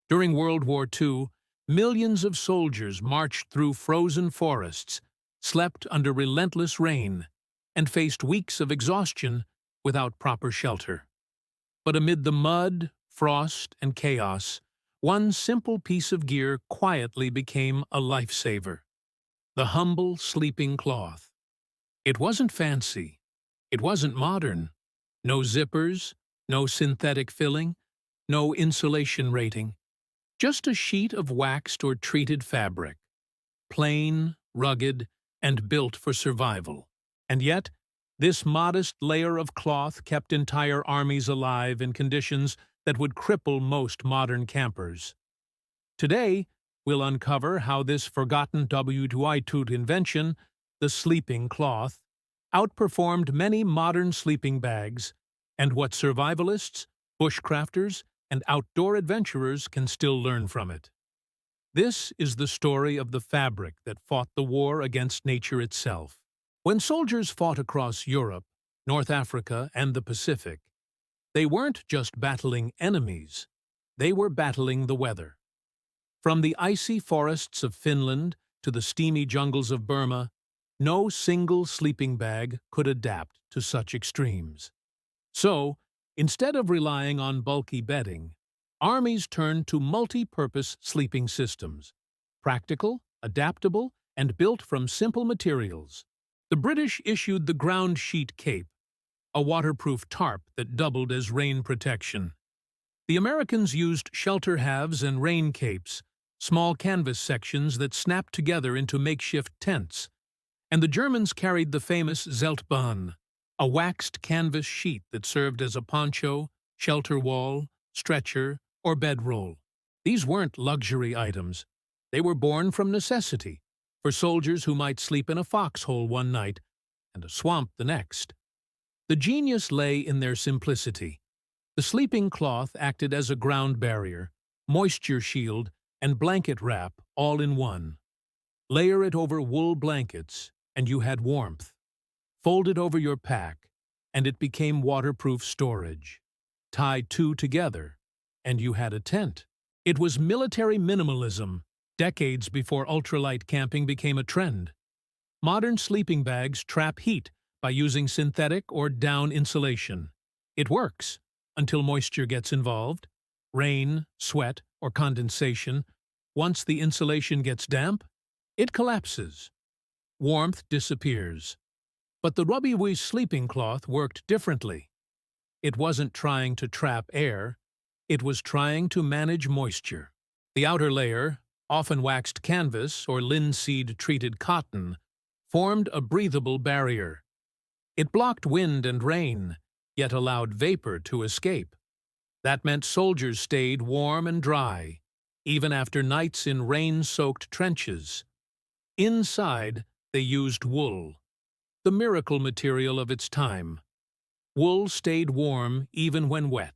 During World War II, millions of soldiers marched through frozen forests, slept under relentless rain, and faced weeks of exhaustion without proper shelter. But amid the mud, frost, and chaos, one simple piece of gear quietly became a lifesaver: the humble sleeping cloth. It wasn't fancy. It wasn't modern. No zippers, no synthetic filling, no insulation rating. Just a sheet of waxed or treated fabric. Plain, rugged, and built for survival. And yet, this modest layer of cloth kept entire armies alive in conditions that would cripple most modern campers. Today, we'll uncover how this forgotten WWII invention, the sleeping cloth, outperformed many modern sleeping bags, and what survivalists, bushcrafters, and outdoor adventurers can still learn from it. This is the story of the fabric that fought the war against nature itself. When soldiers fought across Europe, North Africa, and the Pacific, they weren't just battling enemies, they were battling the weather. From the icy forests of Finland to the steamy jungles of Burma, no single sleeping bag could adapt to such extremes. So, instead of relying on bulky bedding, armies turned to multi-purpose sleeping systems, practical, adaptable, and built from simple materials. The British issued the ground sheet cape, a waterproof tarp that doubled as rain protection. The Americans used shelter halves and rain capes, small canvas sections that snapped together into makeshift tents. And the Germans carried the famous Zeltbahn, a waxed canvas sheet that served as a poncho, shelter wall, stretcher, or bedroll. These weren't luxury items. They were born from necessity, for soldiers who might sleep in a foxhole one night and a swamp the next. The genius lay in their simplicity. The sleeping cloth acted as a ground barrier, moisture shield, and blanket wrap all in one. Layer it over wool blankets, and you had warmth. Fold it over your pack, and it became waterproof storage. Tie two together, and you had a tent. It was military minimalism, decades before ultralight camping became a trend. Modern sleeping bags trap heat by using synthetic or down insulation. It works, until moisture gets involved. Rain, sweat, or condensation. Once the insulation gets damp, it collapses. Warmth disappears. But the WWII sleeping cloth worked differently. It wasn't trying to trap air, it was trying to manage moisture. The outer layer, often waxed canvas or linseed-treated cotton, formed a breathable barrier. It blocked wind and rain, yet allowed vapor to escape. That meant soldiers stayed warm and dry, even after nights in rain-soaked trenches. Inside, they used wool, the miracle material of its time. Wool stayed warm even when wet.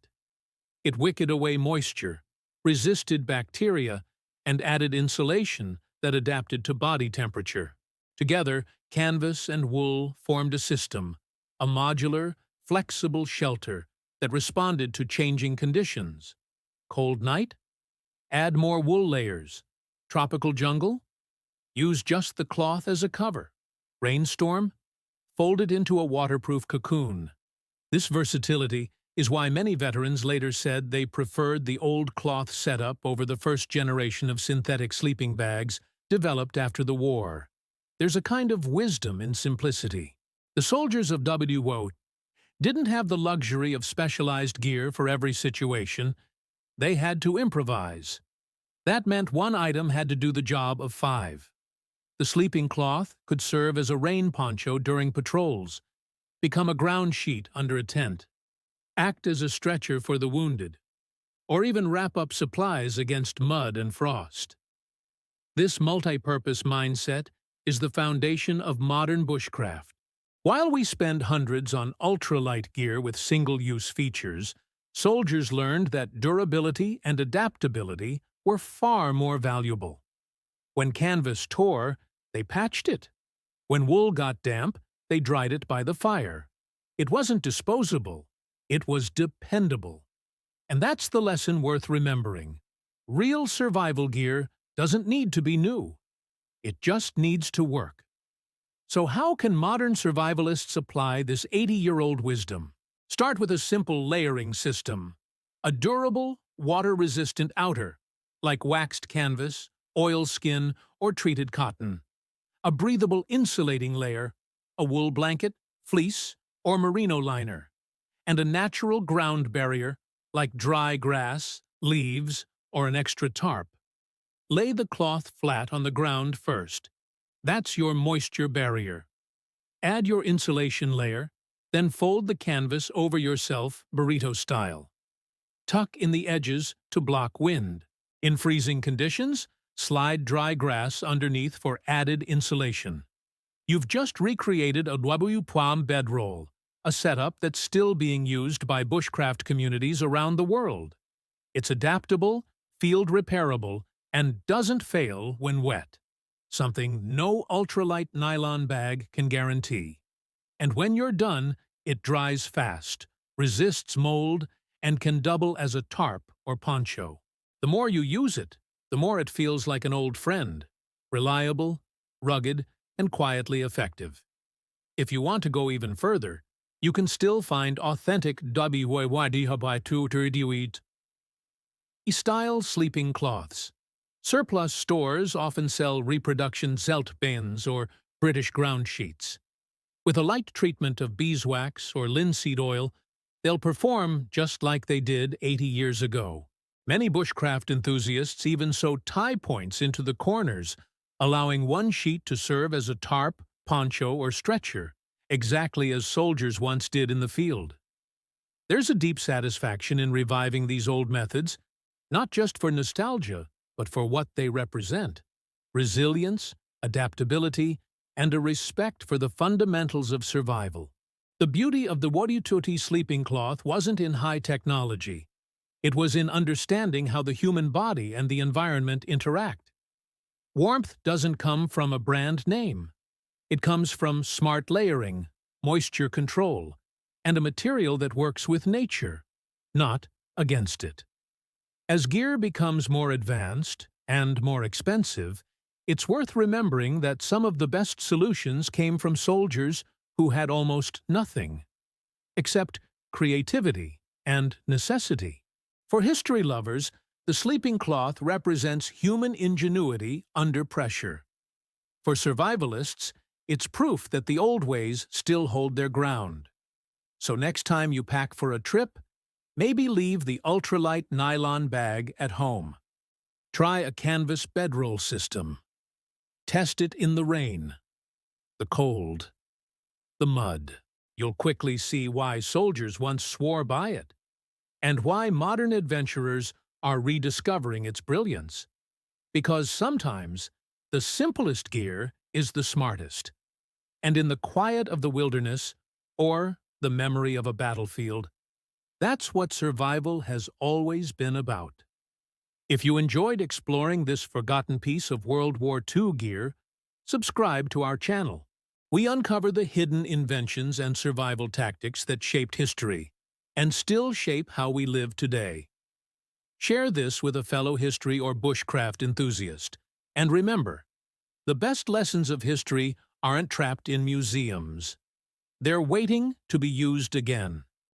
It wicked away moisture, resisted bacteria, and added insulation that adapted to body temperature. Together, canvas and wool formed a system, a modular, flexible shelter that responded to changing conditions. Cold night? Add more wool layers. Tropical jungle? Use just the cloth as a cover. Rainstorm? Fold it into a waterproof cocoon. This versatility is why many veterans later said they preferred the old cloth setup over the first generation of synthetic sleeping bags developed after the war. There's a kind of wisdom in simplicity. The soldiers of WWII didn't have the luxury of specialized gear for every situation. They had to improvise. That meant one item had to do the job of 5. The sleeping cloth could serve as a rain poncho during patrols, become a ground sheet under a tent, act as a stretcher for the wounded, or even wrap up supplies against mud and frost. This multi-purpose mindset is the foundation of modern bushcraft. While we spend hundreds on ultralight gear with single-use features, soldiers learned that durability and adaptability were far more valuable. When canvas tore, they patched it. When wool got damp, they dried it by the fire. It wasn't disposable, it was dependable. And that's the lesson worth remembering. Real survival gear doesn't need to be new. It just needs to work. So how can modern survivalists apply this 80-year-old wisdom? Start with a simple layering system. A durable, water-resistant outer, like waxed canvas, oilskin, or treated cotton. A breathable insulating layer, a wool blanket, fleece, or merino liner. And a natural ground barrier, like dry grass, leaves, or an extra tarp. Lay the cloth flat on the ground first. That's your moisture barrier. Add your insulation layer, then fold the canvas over yourself burrito style. Tuck in the edges to block wind. In freezing conditions, slide dry grass underneath for added insulation. You've just recreated a WWII bedroll, a setup that's still being used by bushcraft communities around the world. It's adaptable, field repairable, and doesn't fail when wet. Something no ultralight nylon bag can guarantee. And when you're done, it dries fast, resists mold, and can double as a tarp or poncho. The more you use it, the more it feels like an old friend, reliable, rugged, and quietly effective. If you want to go even further, you can still find authentic WWII style sleeping cloths. Surplus stores often sell reproduction zelt bins or British ground sheets. With a light treatment of beeswax or linseed oil, they'll perform just like they did 80 years ago. Many bushcraft enthusiasts even sew tie points into the corners, allowing one sheet to serve as a tarp, poncho, or stretcher, exactly as soldiers once did in the field. There's a deep satisfaction in reviving these old methods, not just for nostalgia, but for what they represent: resilience, adaptability, and a respect for the fundamentals of survival. The beauty of the WWII sleeping cloth wasn't in high technology. It was in understanding how the human body and the environment interact. Warmth doesn't come from a brand name. It comes from smart layering, moisture control, and a material that works with nature, not against it. As gear becomes more advanced and more expensive, it's worth remembering that some of the best solutions came from soldiers who had almost nothing, except creativity and necessity. For history lovers, the sleeping cloth represents human ingenuity under pressure. For survivalists, it's proof that the old ways still hold their ground. So next time you pack for a trip, maybe leave the ultralight nylon bag at home. Try a canvas bedroll system. Test it in the rain, the cold, the mud. You'll quickly see why soldiers once swore by it, and why modern adventurers are rediscovering its brilliance. Because sometimes the simplest gear is the smartest. And in the quiet of the wilderness, or the memory of a battlefield, that's what survival has always been about. If you enjoyed exploring this forgotten piece of World War II gear, subscribe to our channel. We uncover the hidden inventions and survival tactics that shaped history, and still shape how we live today. Share this with a fellow history or bushcraft enthusiast. And remember, the best lessons of history aren't trapped in museums. They're waiting to be used again.